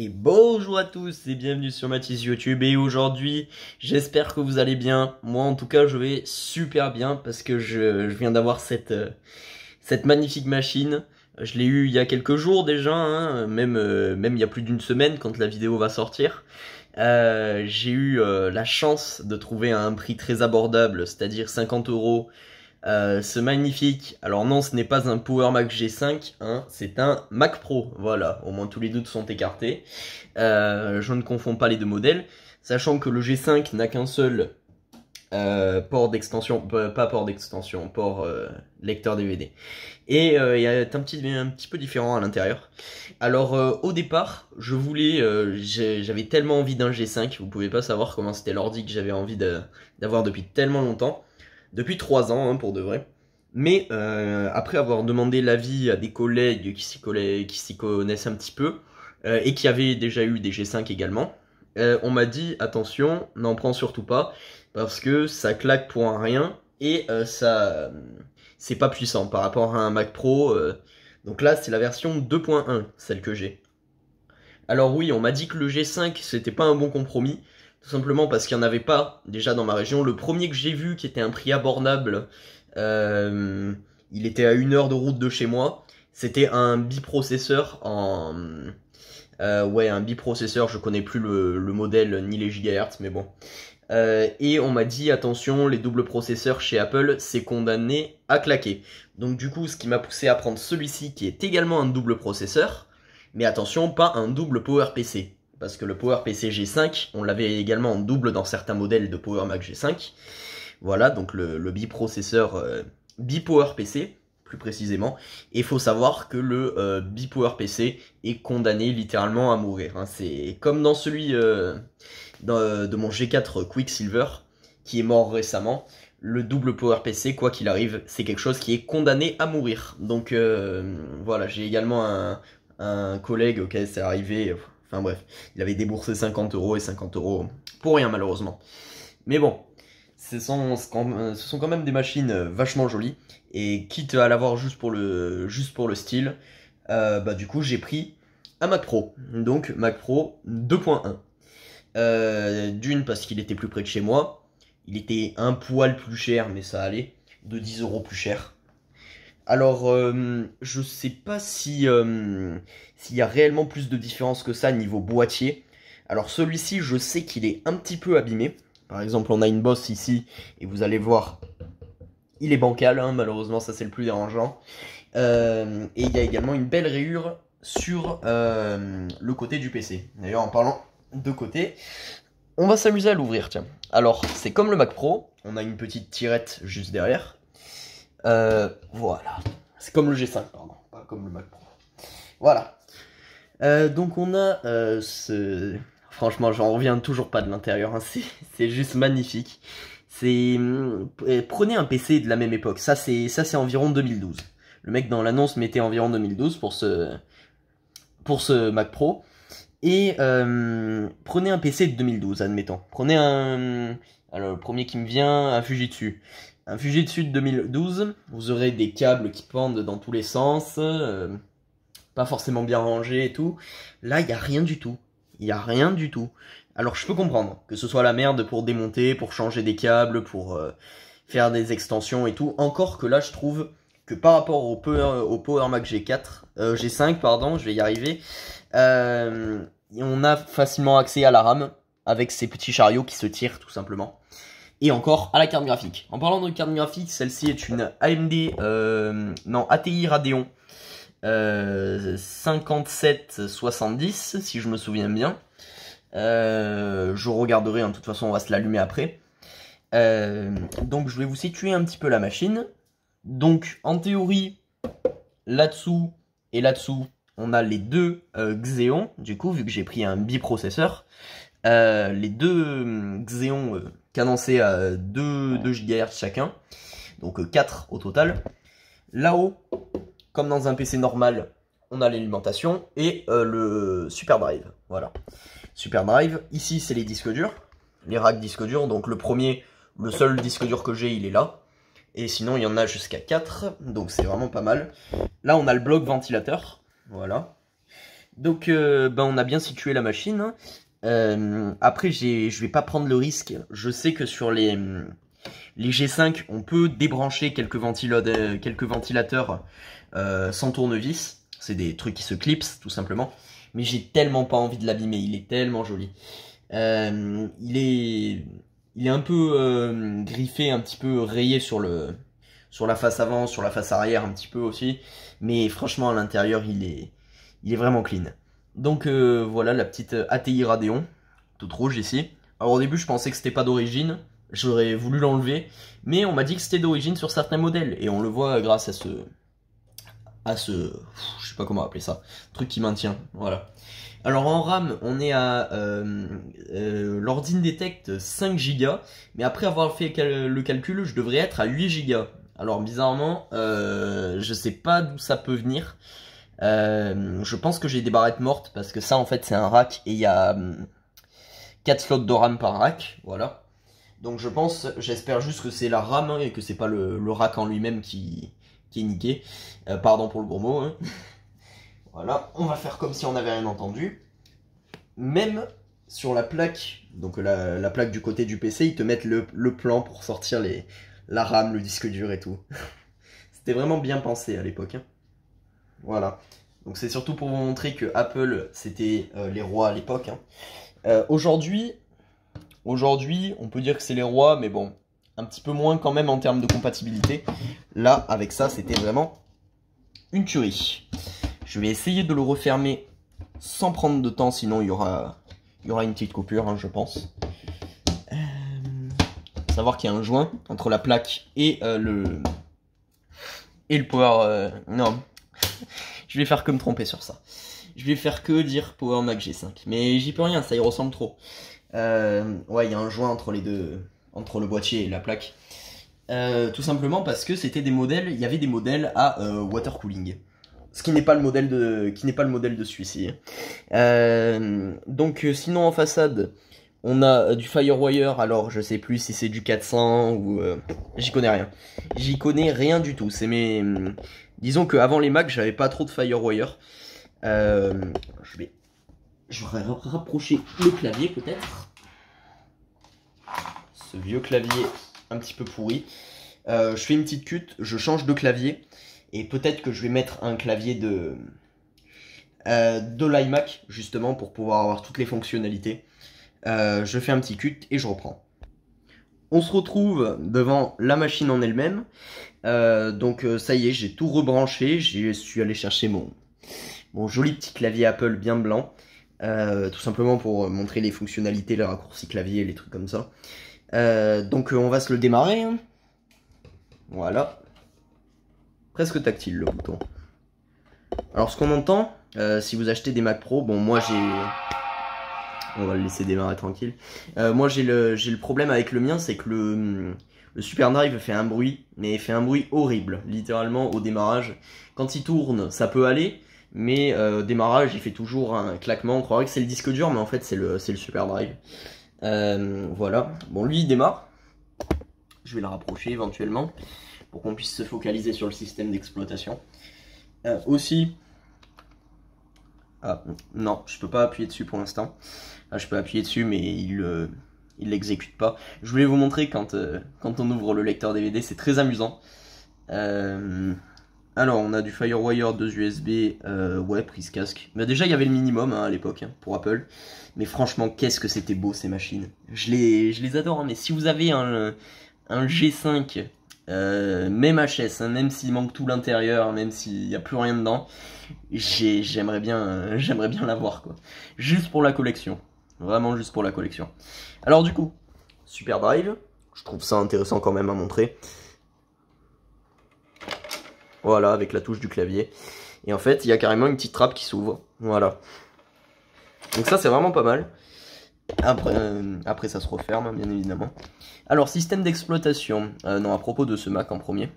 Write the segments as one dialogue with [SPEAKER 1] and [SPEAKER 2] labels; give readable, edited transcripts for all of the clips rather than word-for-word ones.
[SPEAKER 1] Et bonjour à tous et bienvenue sur Mathis YouTube. Et aujourd'hui, j'espère que vous allez bien. Moi en tout cas, je vais super bien parce que je viens d'avoir cette magnifique machine. Je l'ai eu il y a quelques jours déjà, hein, même il y a plus d'une semaine quand la vidéo va sortir. J'ai eu la chance de trouver à un prix très abordable, c'est-à-dire 50 €. Ce magnifique, alors non, ce n'est pas un Power Mac G5, hein, c'est un Mac Pro, voilà, au moins tous les doutes sont écartés. Je ne confonds pas les deux modèles, sachant que le G5 n'a qu'un seul port d'extension, pas port d'extension, port lecteur DVD. Et il y a un petit peu différent à l'intérieur. Alors au départ, j'avais tellement envie d'un G5, vous pouvez pas savoir comment c'était l'ordi que j'avais envie d'avoir depuis tellement longtemps. Depuis 3 ans, hein, pour de vrai. Mais après avoir demandé l'avis à des collègues qui s'y connaissent un petit peu, et qui avaient déjà eu des G5 également, on m'a dit, attention, n'en prends surtout pas, parce que ça claque pour un rien, et c'est pas puissant par rapport à un Mac Pro. Donc là, c'est la version 2.1, celle que j'ai. Alors oui, on m'a dit que le G5, c'était pas un bon compromis, tout simplement parce qu'il n'y en avait pas déjà dans ma région. Le premier que j'ai vu qui était un prix abordable, il était à 1 heure de route de chez moi. C'était un biprocesseur un biprocesseur, je connais plus le modèle ni les gigahertz, mais bon. Et on m'a dit, attention, les doubles processeurs chez Apple, c'est condamné à claquer. Donc du coup, ce qui m'a poussé à prendre celui-ci, qui est également un double processeur, mais attention, pas un double PowerPC. Parce que le PowerPC G5, on l'avait également en double dans certains modèles de Power Mac G5. Voilà, donc le biprocesseur BiPowerPC, plus précisément. Et il faut savoir que le BiPowerPC est condamné littéralement à mourir. Hein. C'est comme dans celui de mon G4 Quicksilver, qui est mort récemment. Le double PowerPC, quoi qu'il arrive, c'est quelque chose qui est condamné à mourir. Donc voilà, j'ai également un collègue auquel c'est arrivé. Enfin bref, il avait déboursé 50 € et 50 € pour rien malheureusement. Mais bon, ce sont quand même des machines vachement jolies. Et quitte à l'avoir juste pour le style, bah du coup j'ai pris un Mac Pro. Donc Mac Pro 2.1. D'une parce qu'il était plus près de chez moi. Il était un poil plus cher mais ça allait. De 10 € plus cher. Alors, je sais pas s'il y a réellement plus de différence que ça niveau boîtier. Alors celui-ci, je sais qu'il est un petit peu abîmé. Par exemple, on a une bosse ici, et vous allez voir, il est bancal, hein, malheureusement, ça c'est le plus dérangeant. Et il y a également une belle rayure sur le côté du PC. D'ailleurs, en parlant de côté, on va s'amuser à l'ouvrir, tiens. Alors, c'est comme le Mac Pro, on a une petite tirette juste derrière. Voilà. C'est comme le G5, pardon, pas comme le Mac Pro. Voilà. Donc on a Franchement, j'en reviens toujours pas de l'intérieur, hein. C'est juste magnifique. Prenez un PC de la même époque, ça c'est environ 2012. Le mec dans l'annonce mettait environ 2012 pour ce Mac Pro. Et prenez un PC de 2012, admettons. Prenez alors le premier qui me vient, un Fujitsu. Un Fujitsu de 2012, vous aurez des câbles qui pendent dans tous les sens, pas forcément bien rangés et tout. Là, il n'y a rien du tout. Il n'y a rien du tout. Alors, je peux comprendre que ce soit la merde pour démonter, pour changer des câbles, pour faire des extensions et tout. Encore que là, je trouve que par rapport au Power Mac G5, pardon, je vais y arriver, on a facilement accès à la RAM avec ces petits chariots qui se tirent tout simplement. Et encore à la carte graphique. En parlant de carte graphique, celle-ci est une AMD, ATI Radeon 5770, si je me souviens bien. Je regarderai, hein, de toute façon on va se l'allumer après. Donc je vais vous situer un petit peu la machine. Donc en théorie, là-dessous et là-dessous, on a les deux Xeon, du coup, vu que j'ai pris un biprocesseur. Les deux Xeon cadencés à 2 GHz chacun, donc 4 au total. Là-haut, comme dans un PC normal, on a l'alimentation et le Super Drive. Voilà, Super Drive. Ici, c'est les disques durs, les racks disques durs. Donc le seul disque dur que j'ai, il est là. Et sinon, il y en a jusqu'à 4, donc c'est vraiment pas mal. Là, on a le bloc ventilateur, voilà. Donc ben, on a bien situé la machine, hein. Après je vais pas prendre le risque. Je sais que sur les G5 on peut débrancher quelques ventilateurs sans tournevis. C'est des trucs qui se clipsent tout simplement. Mais j'ai tellement pas envie de l'abîmer, il est tellement joli. Il est un peu griffé, un petit peu rayé sur la face avant, sur la face arrière un petit peu aussi. Mais franchement à l'intérieur il est vraiment clean. Donc voilà la petite ATI Radeon, toute rouge ici. Alors au début je pensais que c'était pas d'origine, j'aurais voulu l'enlever, mais on m'a dit que c'était d'origine sur certains modèles, et on le voit grâce je sais pas comment appeler ça, truc qui maintient, voilà. Alors en RAM, on est à l'Ordine détecte 5 Go, mais après avoir fait le calcul, je devrais être à 8 Go. Alors bizarrement, je sais pas d'où ça peut venir. Je pense que j'ai des barrettes mortes parce que ça en fait c'est un rack et il y a 4 slots de RAM par rack, voilà. Donc j'espère juste que c'est la RAM hein, et que c'est pas le rack en lui-même qui est niqué. Pardon pour le gros mot. Hein. Voilà, on va faire comme si on n'avait rien entendu. Même sur la plaque, donc la plaque du côté du PC, ils te mettent le plan pour sortir la RAM, le disque dur et tout. C'était vraiment bien pensé à l'époque. Hein. Voilà. Donc c'est surtout pour vous montrer que Apple, c'était les rois à l'époque. Hein. Aujourd'hui, on peut dire que c'est les rois, mais bon, un petit peu moins quand même en termes de compatibilité. Là, avec ça, c'était vraiment une tuerie. Je vais essayer de le refermer sans prendre de temps, sinon il y aura une petite coupure, hein, je pense. Savoir qu'il y a un joint entre la plaque et le power... non, je vais faire que me tromper sur ça. Je vais faire que dire Power Mac G5. Mais j'y peux rien, ça y ressemble trop. Ouais, il y a un joint entre les deux, entre le boîtier et la plaque. Tout simplement parce que c'était des modèles, il y avait des modèles à water cooling. Ce qui n'est pas le modèle de celui-ci. Donc sinon en façade, on a du Firewire, alors je sais plus si c'est du 400 ou... j'y connais rien. J'y connais rien du tout. Disons qu'avant les Mac, j'avais pas trop de Firewire. Je vais rapprocher le clavier peut-être. Ce vieux clavier un petit peu pourri. Je fais une petite cut, je change de clavier. Et peut-être que je vais mettre un clavier de l'iMac, justement, pour pouvoir avoir toutes les fonctionnalités. Je fais un petit cut et je reprends. On se retrouve devant la machine en elle-même. Donc ça y est, j'ai tout rebranché. Je suis allé chercher mon joli petit clavier Apple bien blanc. Tout simplement pour montrer les fonctionnalités, les raccourcis clavier, les trucs comme ça. Donc on va se le démarrer. Hein. Voilà. Presque tactile le bouton. Alors ce qu'on entend, si vous achetez des Mac Pro, bon moi j'ai... On va le laisser démarrer tranquille. Moi j'ai le problème avec le mien, c'est que le Super Drive fait un bruit, mais fait un bruit horrible, littéralement au démarrage. Quand il tourne, ça peut aller, mais au démarrage il fait toujours un claquement. On croirait que c'est le disque dur, mais en fait c'est le Super Drive. Voilà, bon lui il démarre. Je vais le rapprocher éventuellement, pour qu'on puisse se focaliser sur le système d'exploitation. Aussi... Ah, non, je peux pas appuyer dessus pour l'instant. Je peux appuyer dessus, mais il l'exécute pas. Je voulais vous montrer quand on ouvre le lecteur DVD, c'est très amusant. Alors, on a du Firewire, 2 USB, ouais, prise casque. Mais déjà, il y avait le minimum hein, à l'époque, hein, pour Apple. Mais franchement, qu'est-ce que c'était beau ces machines. Je les adore, hein, mais si vous avez un G5... même HS, hein, même s'il manque tout l'intérieur, même s'il n'y a plus rien dedans, j'aimerais bien l'avoir quoi. Juste pour la collection. Vraiment juste pour la collection. Alors du coup, Super Drive, je trouve ça intéressant quand même à montrer. Voilà, avec la touche du clavier. Et en fait, il y a carrément une petite trappe qui s'ouvre. Voilà. Donc ça, c'est vraiment pas mal. Après ça se referme, hein, bien évidemment. Alors, système d'exploitation. Non, à propos de ce Mac en premier.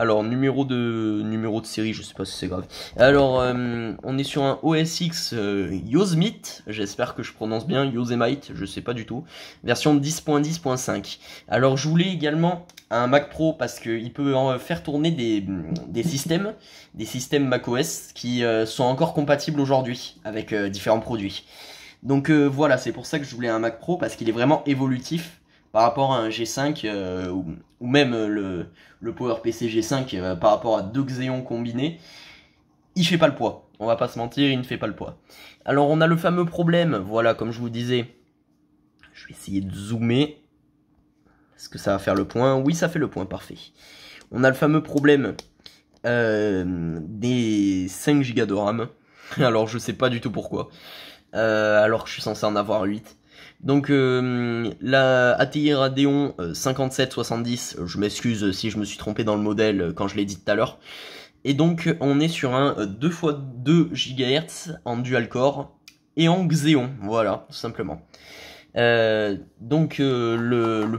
[SPEAKER 1] Alors, numéro de série, je sais pas si c'est grave. Alors, on est sur un OS X Yosemite, j'espère que je prononce bien, Yosemite, je sais pas du tout. Version 10.10.5. Alors, je voulais également un Mac Pro parce qu'il peut faire tourner des systèmes macOS qui sont encore compatibles aujourd'hui avec différents produits. Donc voilà, c'est pour ça que je voulais un Mac Pro parce qu'il est vraiment évolutif par rapport à un G5 ou même le PowerPC G5 par rapport à deux Xeon combinés. Il fait pas le poids, on va pas se mentir, il ne fait pas le poids. Alors on a le fameux problème, voilà, comme je vous disais, je vais essayer de zoomer. Est-ce que ça va faire le point? Oui, ça fait le point, parfait. On a le fameux problème des 5 Go de RAM. Alors je sais pas du tout pourquoi. Alors que je suis censé en avoir 8. Donc la ATI Radeon 5770, je m'excuse si je me suis trompé dans le modèle quand je l'ai dit tout à l'heure. Et donc on est sur un 2x2 GHz en dual core et en Xeon, voilà, tout simplement. Donc le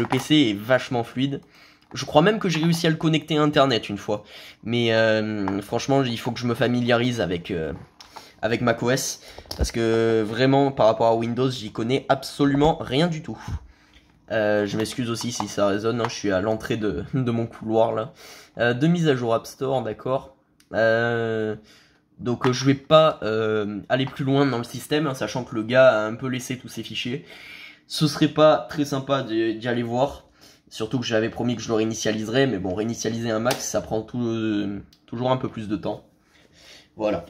[SPEAKER 1] PC est vachement fluide. Je crois même que j'ai réussi à le connecter à internet une fois. Mais franchement, il faut que je me familiarise avec macOS. Parce que vraiment, par rapport à Windows, j'y connais absolument rien du tout. Je m'excuse aussi si ça résonne, hein, je suis à l'entrée de mon couloir là. De mise à jour App Store, d'accord. Donc je vais pas aller plus loin dans le système, hein, sachant que le gars a un peu laissé tous ses fichiers. Ce serait pas très sympa d'y aller voir. Surtout que j'avais promis que je le réinitialiserais, mais bon, réinitialiser un Mac, ça prend toujours un peu plus de temps. Voilà.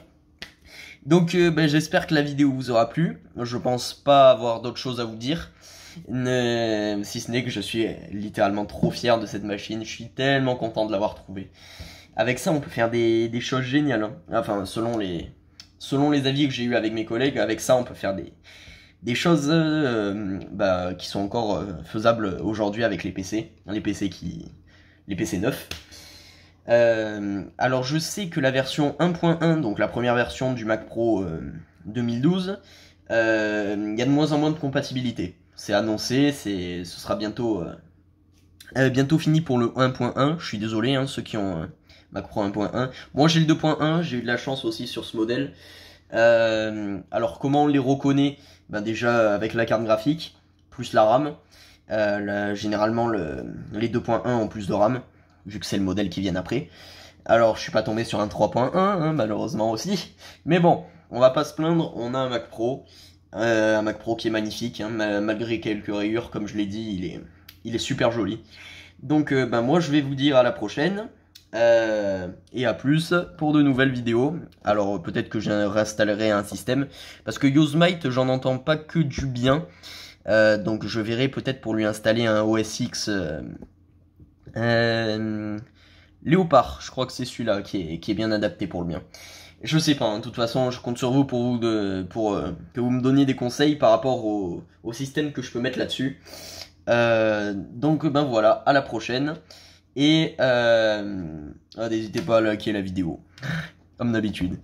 [SPEAKER 1] Donc j'espère que la vidéo vous aura plu. Je pense pas avoir d'autres choses à vous dire. Si ce n'est que je suis littéralement trop fier de cette machine. Je suis tellement content de l'avoir trouvée. Avec ça, on peut faire des choses géniales. Hein. Enfin, selon les avis que j'ai eu avec mes collègues, avec ça, on peut faire des choses qui sont encore faisables aujourd'hui avec les PC. Les PC neufs. Alors je sais que la version 1.1, donc la première version du Mac Pro 2012, il y a de moins en moins de compatibilité. C'est annoncé, ce sera bientôt fini pour le 1.1. Je suis désolé, hein, ceux qui ont Mac Pro 1.1. Moi j'ai le 2.1, j'ai eu de la chance aussi sur ce modèle. Alors comment on les reconnaît? Ben déjà avec la carte graphique, plus la RAM. Généralement les 2.1 ont plus de RAM, vu que c'est le modèle qui vient après. Alors je suis pas tombé sur un 3.1, hein, malheureusement aussi. Mais bon, on va pas se plaindre, on a un Mac Pro. Un Mac Pro qui est magnifique, hein, malgré quelques rayures, comme je l'ai dit, il est super joli. Donc moi je vais vous dire à la prochaine. Et à plus pour de nouvelles vidéos. Alors peut-être que je réinstallerai un système. Parce que Yosemite, j'en entends pas que du bien. Donc je verrai peut-être pour lui installer un OS X Léopard. Je crois que c'est celui-là qui est bien adapté pour le mien. Je sais pas, hein, de toute façon je compte sur vous pour que vous me donniez des conseils par rapport au système que je peux mettre là-dessus. Donc voilà, à la prochaine. Et n'hésitez pas à liker la vidéo, comme d'habitude.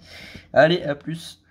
[SPEAKER 1] Allez, à plus.